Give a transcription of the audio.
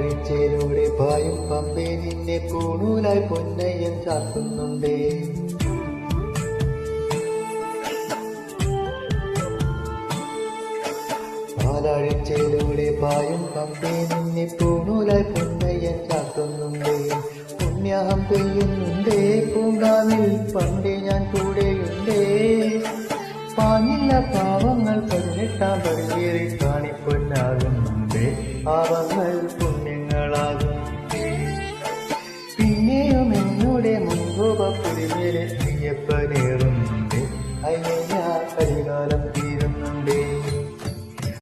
പാലാഴിച്ചേലൂടെ പായും പമ്പേ നിന്നെ പൂണൂലായി പൊന്നയ്യൻ ചാർത്തുന്നുണ്ടേ. പാലാഴിച്ചേലൂടെ പായും പമ്പേ നിന്നെ പൂണൂലായി പൊന്നയ്യൻ ചാർത്തുന്നുണ്ടേ. പുണ്യാഹം പെയ്യുന്നുണ്ടേ പൂങ്കാവിൽ പണ്ടേ ഞാൻ കൂടെയുണ്ടേ. പാങ്ങില്ല പാവങ്ങൾ 18-ാം പടിയേറി കാണിപ്പൊന്നാകുന്നുണ്ടേ. പാവങ്ങൾ പുണ്യങ്ങളാകുന്നുണ്ടേ. പിന്നെയും എന്നോടെ മുൻകോപ പുരിമേലെ അയ്യപ്പനേറുന്നുണ്ടേ.